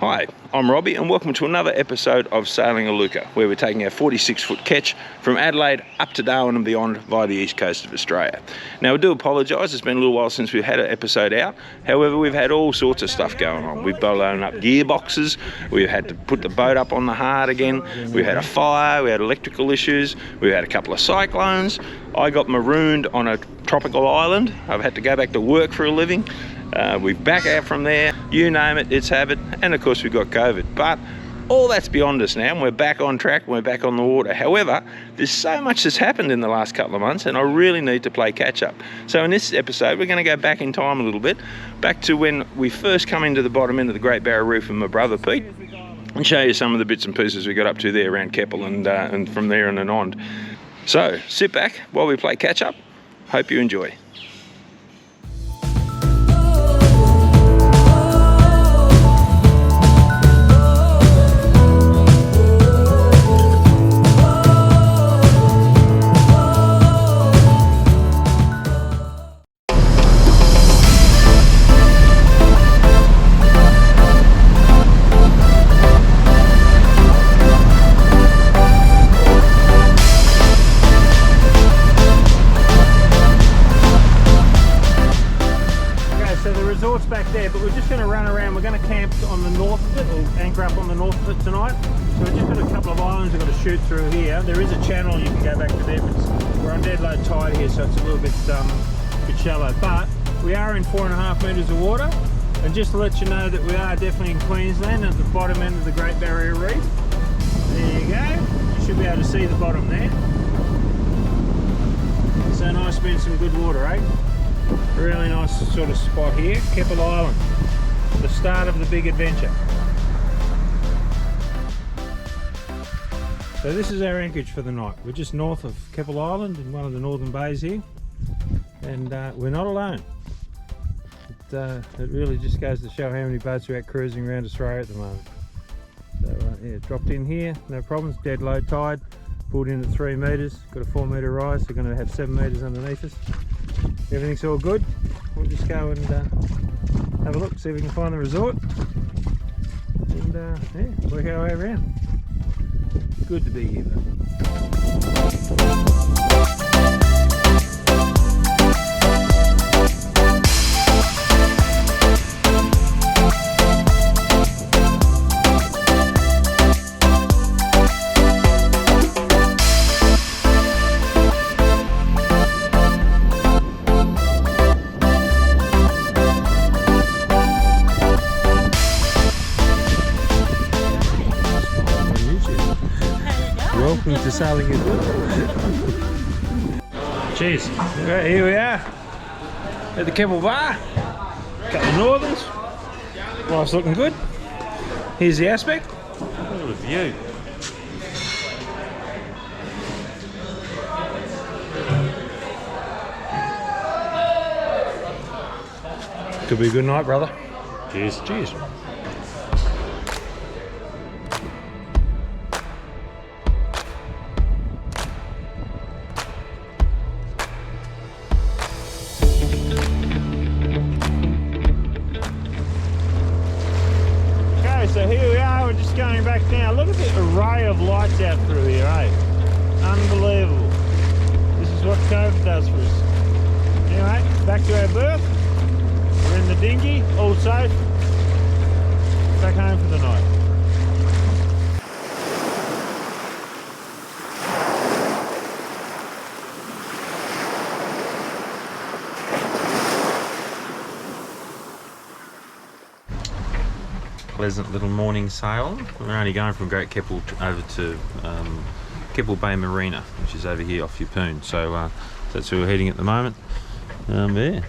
Hi, I'm Robbie and welcome to another episode of Sailing Iluka, where we're taking our 46-foot ketch from Adelaide up to Darwin and beyond via the east coast of Australia. Now, I do apologise, it's been a little while since we've had an episode out. However, we've had all sorts of stuff going on. We've blown up gearboxes, we've had to put the boat up on the hard again, we've had a fire, we had electrical issues, we've had a couple of cyclones. I got marooned on a tropical island. I've had to go back to work for a living. We're back out from there, you name it, it's happened, and of course we've got COVID. But all that's beyond us now, and we're back on track, we're back on the water. However, there's so much that's happened in the last couple of months, and I really need to play catch up. So in this episode, we're going to go back in time a little bit, back to when we first come into the bottom end of the Great Barrier Reef with my brother Pete, and show you some of the bits and pieces we got up to there around Keppel and from there and on. So sit back while we play catch up. Hope you enjoy. Back there, but we're just going to run around. We're going to camp on the north of it, or anchor up on the north of it tonight. So we've just got a couple of islands we've got to shoot through here. There is a channel you can go back to there, but we're on dead low tide here, so it's a little bit shallow. But we are in 4.5 metres of water, and just to let you know that we are definitely in Queensland at the bottom end of the Great Barrier Reef. There you go. You should be able to see the bottom there. So nice to be in some good water, eh? Really nice sort of spot here, Keppel Island, the start of the big adventure. So this is our anchorage for the night. We're just north of Keppel Island in one of the northern bays here, and we're not alone. It really just goes to show how many boats are out cruising around Australia at the moment. So yeah, dropped in here, no problems, dead low tide, pulled in at 3 metres, got a 4 metre rise, so we're going to have 7 metres underneath us. Everything's all good. We'll just go and have a look, see if we can find the resort, and yeah, work our way around. Good to be here though. Welcome to Sailing Iluka. Cheers. Right, here we are at the Keppel Bar. Couple of northerns. Life's looking good. Here's the aspect. Look at the view. Could be a good night, brother. Cheers. Cheers. So here we are, we're just going back now. Look at the array of lights out through here, eh? Unbelievable. This is what COVID does for us. Anyway, back to our berth. We're in the dinghy, all safe. Back home for the night. Pleasant little morning sail. We're only going from Great Keppel over to Keppel Bay Marina, which is over here off Yeppoon. So that's where we're heading at the moment. Yeah,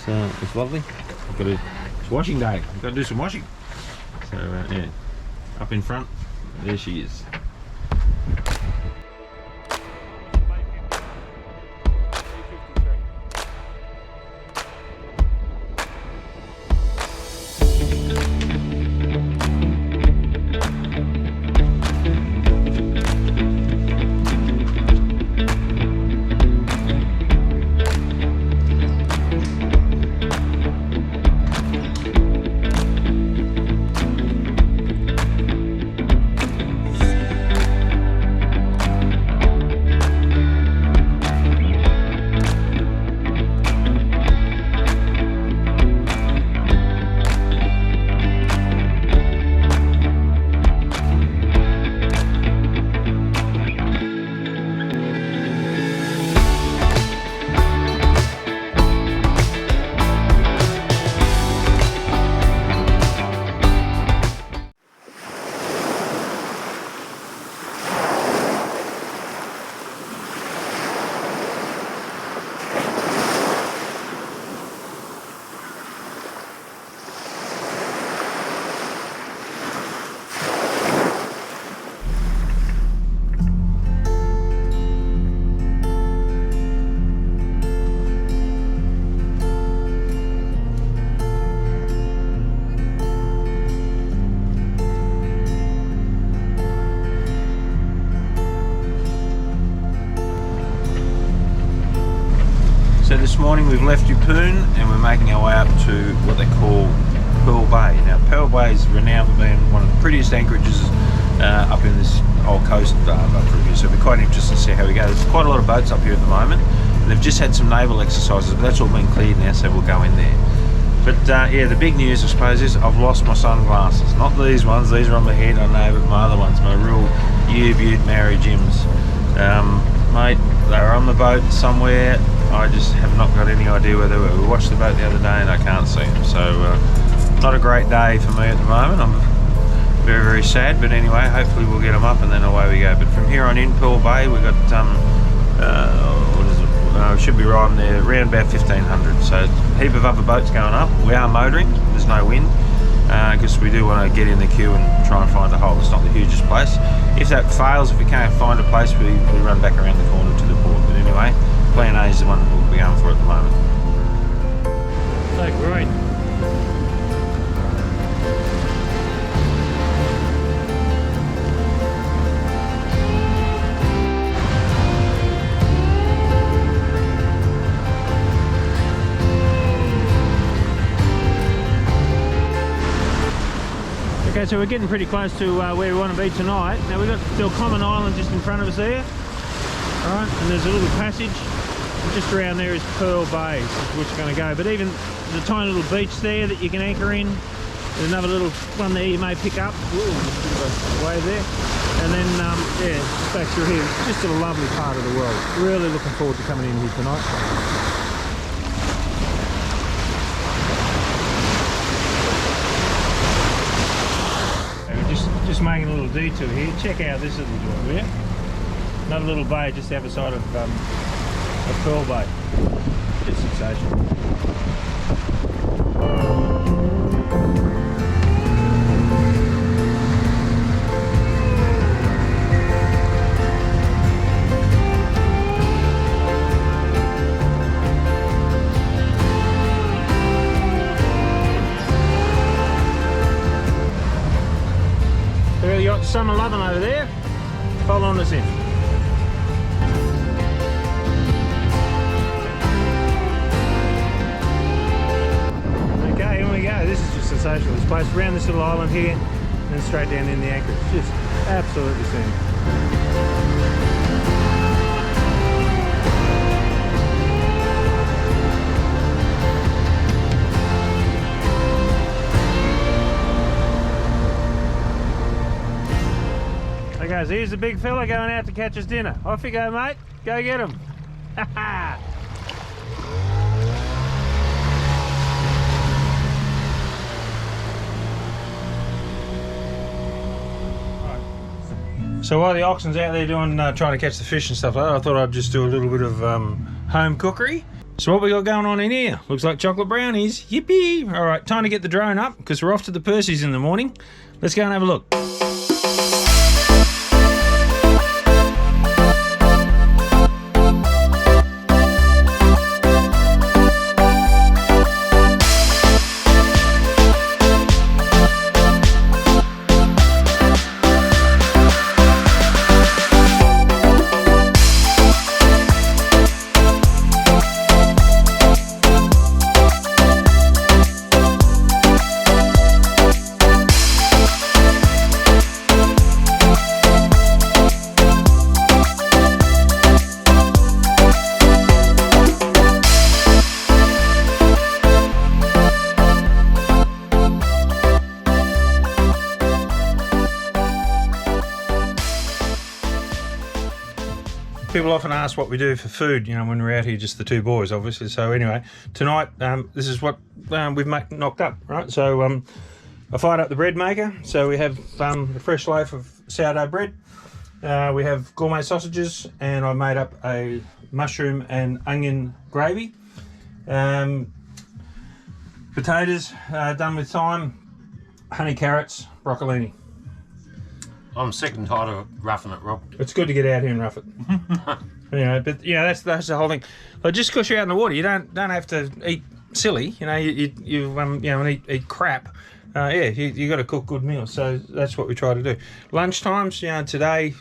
it's lovely. It's washing day. We've got to do some washing. So yeah, up in front, there she is. morning we've left Yeppoon and we're making our way up to what they call Pearl Bay. Now Pearl Bay is renowned for being one of the prettiest anchorages up in this whole coast up through here, so it'll be quite interesting to see how we go. There's quite a lot of boats up here at the moment. They've just had some naval exercises, but that's all been cleared now, so we'll go in there. But yeah, the big news I suppose is I've lost my sunglasses. Not these ones, these are on my head, I know, but my other ones, my real U-Butte Mary Jims. Mate, they were on the boat somewhere. I just have not got any idea where they were. We watched the boat the other day and I can't see them, so not a great day for me at the moment. I'm very, very sad, but anyway, hopefully we'll get them up and then away we go. But from here on in Pearl Bay, we've got what is it? It should be right in there, around about 1500. So a heap of other boats going up. We are motoring, there's no wind, because we do want to get in the queue and try and find a hole. It's not the hugest place. If that fails, if we can't find a place, we run back around the corner to the port. But anyway, plan A is the one we'll be going for at the moment. So great. Okay, so we're getting pretty close to where we want to be tonight. Now we've got the Common Island just in front of us there. Alright, and there's a little passage. Just around there is Pearl Bay, which we're going to go. But even the tiny little beach there that you can anchor in. There's another little one there you may pick up. Ooh, just a bit of a wave there. And then, yeah, back through here. It's just a lovely part of the world. Really looking forward to coming in here tonight. Just making a little detour here. Check out this little joint, will you? Another little bay just the other side of Pearl Bay. Just sensational. You got Summer Lovin' over there, following us in. Okay, here we go. This is just sensational. This place around this little island here, and then straight down in the anchorage. Just absolutely scenic. Guys, here's the big fella going out to catch his dinner. Off you go, mate. Go get him. So while the oxen's out there doing, trying to catch the fish and stuff like that, I thought I'd just do a little bit of home cookery. So what we got going on in here? Looks like chocolate brownies. Yippee! All right, time to get the drone up because we're off to the Percy's in the morning. Let's go and have a look. People often ask what we do for food, you know, when we're out here, just the two boys, obviously. So anyway, tonight, this is what we've knocked up, right? So I fired up the bread maker. So we have a fresh loaf of sourdough bread. We have gourmet sausages, and I made up a mushroom and onion gravy. Potatoes done with thyme, honey carrots, broccolini. I'm sick and tired of roughing it, Rob. It's good to get out here and rough it. Anyway, but yeah, that's the whole thing. But just because you're out in the water, you don't have to eat silly. You know, you eat crap. Yeah, you got to cook good meals. So that's what we try to do. Lunchtimes, you know, today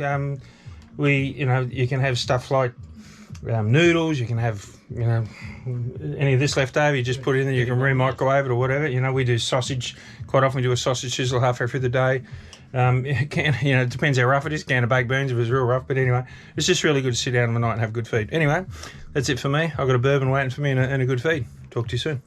you can have stuff like noodles, you can have, you know, any of this left over, you just put it in there, you can re-microwave it or whatever. You know, we do sausage, quite often we do a sausage sizzle halfway through the day. It depends how rough it is, can of baked beans if it was real rough, but anyway, it's just really good to sit down on the night and have good feed. Anyway, that's it for me. I've got a bourbon waiting for me and a good feed. Talk to you soon.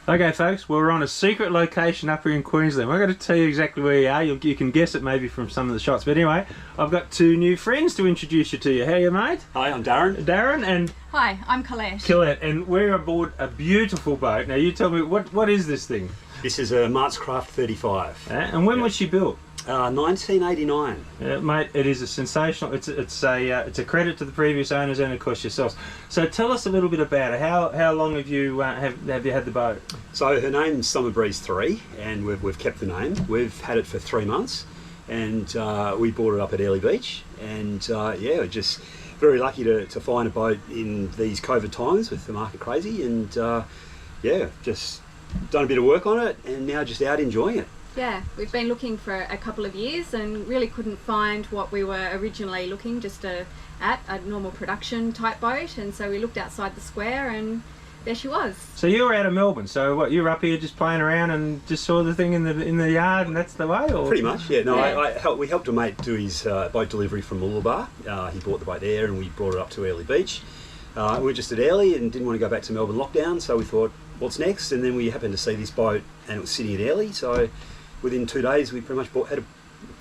Okay folks, well, we're on a secret location up here in Queensland. We're going to tell you exactly where you are. You can guess it maybe from some of the shots. But anyway, I've got two new friends to introduce you to you. How are you, mate? Hi, I'm Darren. Darren and... Hi, I'm Colette. Colette, and we're aboard a beautiful boat. Now you tell me, what is this thing? This is a Mart's Craft 35. And when was she built? 1989. Mate, it is a sensational. It's a credit to the previous owners and of course yourselves. So tell us a little bit about it. How long have you have you had the boat? So her name's Summer Breeze 3, and we've kept the name. We've had it for 3 months, and we bought it up at Early Beach, and we're just very lucky to find a boat in these COVID times with the market crazy, and just done a bit of work on it, and now just out enjoying it. Yeah, we've been looking for a couple of years and really couldn't find what we were originally looking, just at a normal production type boat, and so we looked outside the square and there she was. So you were out of Melbourne, so what, you were up here just playing around and just saw the thing in the yard and that's the way? Or? Pretty much, yeah. No, Yeah. we helped a mate do his boat delivery from Iluka. He bought the boat there and we brought it up to Early Beach. We were just at Early and didn't want to go back to Melbourne lockdown, so we thought, what's next? And then we happened to see this boat and it was sitting at Early, so within 2 days we pretty much had a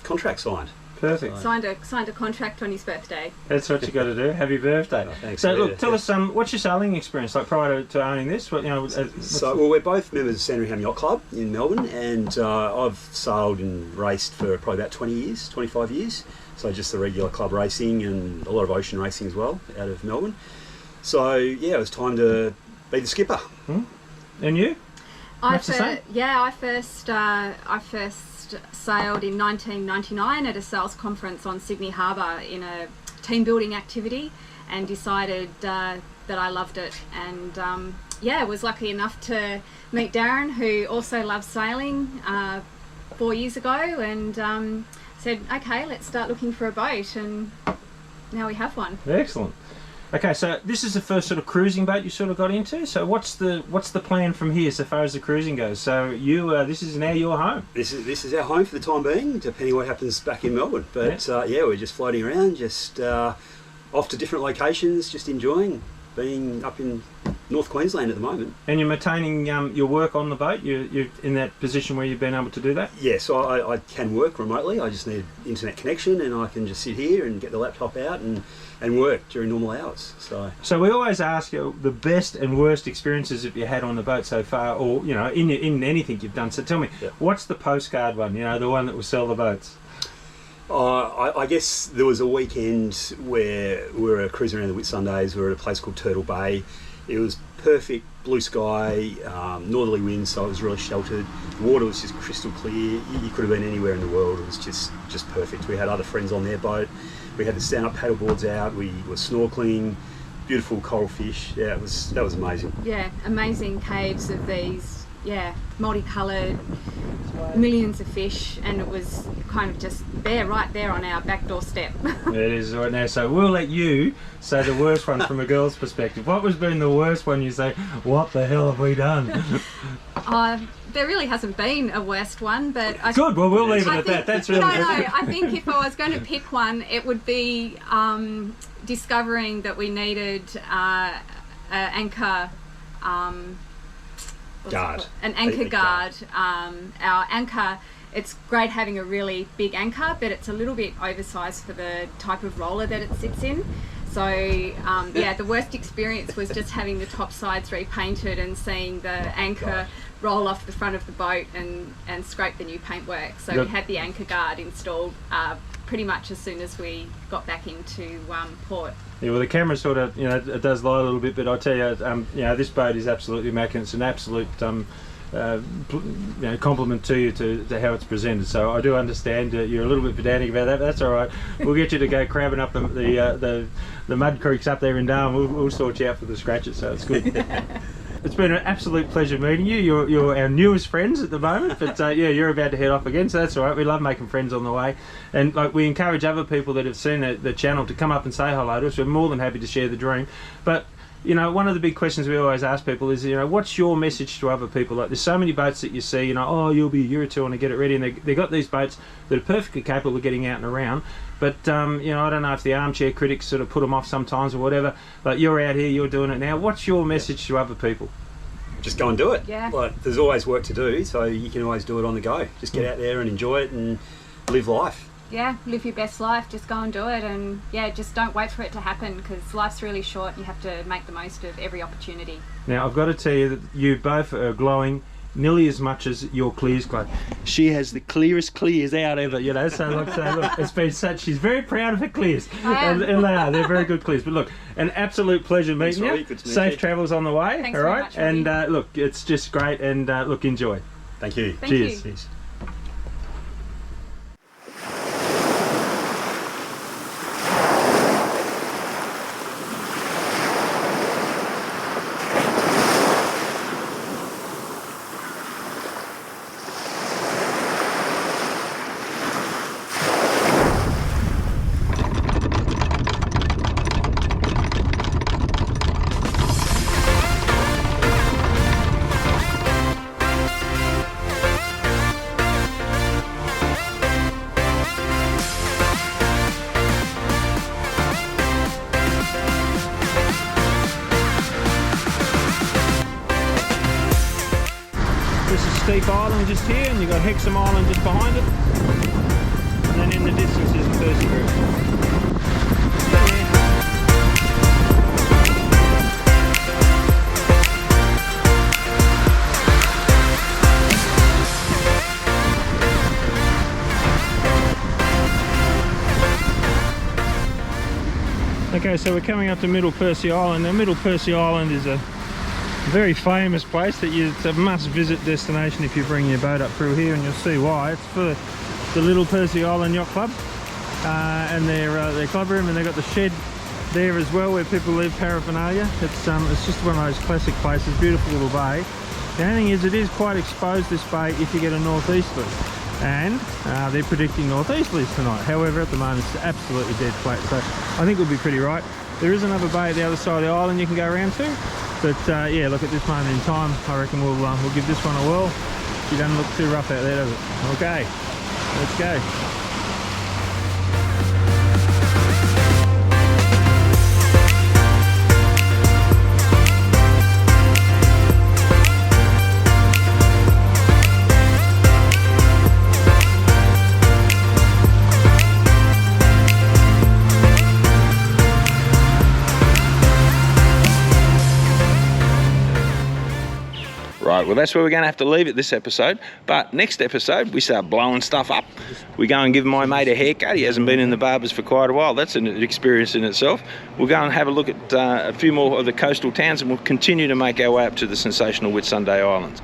contract signed. Perfect. Signed a contract on his birthday. That's what you got to do. Happy birthday. Oh, thanks. So Yeah, look, tell us what's your sailing experience like prior to owning this? What, Well, we're both members of Sandringham Yacht Club in Melbourne, and I've sailed and raced for probably about 25 years. So just the regular club racing and a lot of ocean racing as well out of Melbourne. So yeah, it was time to be the skipper. And you? I Much the same? first sailed in 1999 at a sales conference on Sydney Harbour in a team building activity, and decided that I loved it, and was lucky enough to meet Darren, who also loves sailing, 4 years ago, and said, okay, let's start looking for a boat, and now we have one. Excellent. Okay, so this is the first sort of cruising boat you sort of got into. So what's the plan from here so far as the cruising goes? So you this is now your home. This is our home for the time being, depending what happens back in Melbourne. But we're just floating around, just off to different locations, just enjoying being up in North Queensland at the moment. And you're maintaining your work on the boat? You're in that position where you've been able to do that? Yeah, so I can work remotely. I just need internet connection, and I can just sit here and get the laptop out and work during normal hours. So we always ask you the best and worst experiences that you had on the boat so far, or in anything you've done. So tell me, what's the postcard one? The one that will sell the boats. I guess there was a weekend where we were cruising around the Whitsundays. We were at a place called Turtle Bay. It was perfect, blue sky, northerly winds, so it was really sheltered. The water was just crystal clear. You could have been anywhere in the world. It was just perfect. We had other friends on their boat. We had the stand-up paddle boards out. We were snorkeling. Beautiful coral fish. Yeah, that was amazing. Yeah, amazing caves of these, multicoloured, millions of fish, and it was kind of just right there on our back doorstep. It is right now. So we'll let you say the worst one from a girl's perspective. What has been the worst one? You say, what the hell have we done? There really hasn't been a worst one, but good. Well, we'll leave it at that. That's really good. No. I think if I was going to pick one, it would be discovering that we needed an anchor guard. An anchor guard. Our anchor. It's great having a really big anchor, but it's a little bit oversized for the type of roller that it sits in. So the worst experience was just having the top sides repainted and seeing the anchor roll off the front of the boat and scrape the new paintwork. So we had the anchor guard installed pretty much as soon as we got back into port. Yeah, well, the camera sort of, it does lie a little bit, but I tell you, this boat is absolutely immaculate. It's an absolute compliment to you to how it's presented. So I do understand you're a little bit pedantic about that, but that's all right. We'll get you to go crabbing up the mud creeks up there in Darwin. We'll sort you out for the scratches, so it's good. it's been an absolute pleasure meeting you. You're our newest friends at the moment, but yeah, you're about to head off again, so that's all right. We love making friends on the way, and like we encourage other people that have seen the channel to come up and say hello to us. We're more than happy to share the dream. But you know, one of the big questions we always ask people is, you know, what's your message to other people? Like, there's so many boats that you see, you know, oh, you'll be a year or two on to get it ready, and they've got these boats that are perfectly capable of getting out and around. But, you know, I don't know if the armchair critics sort of put them off sometimes or whatever, but you're out here, you're doing it now. What's your message to other people? Just go and do it. Yeah. Like, there's always work to do, so you can always do it on the go. Just get out there and enjoy it and live life. Yeah, live your best life, just go and do it, and yeah, just don't wait for it to happen, because life's really short. You have to make the most of every opportunity. Now, I've got to tell you that you both are glowing nearly as much as your clears club. She has the clearest clears out ever, you know, so look, it's been such, she's very proud of her clears. And they're very good clears. But look, an absolute pleasure meeting you. Safe travels on the way. Thanks all right, much, and look, it's just great, and look, enjoy. Thank you. Thank Cheers. you. Cheers. Steep Island just here, and you've got Hexham Island just behind it, and then in the distance is the Percy group. Okay, so we're coming up to Middle Percy Island. Now, Middle Percy Island is a very famous place that it's a must-visit destination if you bring your boat up through here, and you'll see why. It's for the Little Percy Island Yacht Club and their club room, and they've got the shed there as well where people leave paraphernalia. It's just one of those classic places, beautiful little bay. The only thing is, it is quite exposed, this bay, if you get a northeasterly, and they're predicting northeasterlies tonight. However, at the moment it's absolutely dead flat, so I think we'll be pretty right. There is another bay at the other side of the island you can go around to. But yeah, look, at this moment in time, I reckon we'll give this one a whirl. She doesn't look too rough out there, does it? Okay, let's go. Right, well, that's where we're going to have to leave it this episode. But next episode, we start blowing stuff up. We go and give my mate a haircut. He hasn't been in the barbers for quite a while. That's an experience in itself. We'll go and have a look at a few more of the coastal towns, and we'll continue to make our way up to the sensational Whitsunday Islands.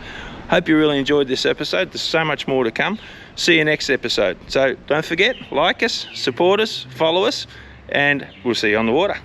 Hope you really enjoyed this episode. There's so much more to come. See you next episode. So don't forget, like us, support us, follow us, and we'll see you on the water.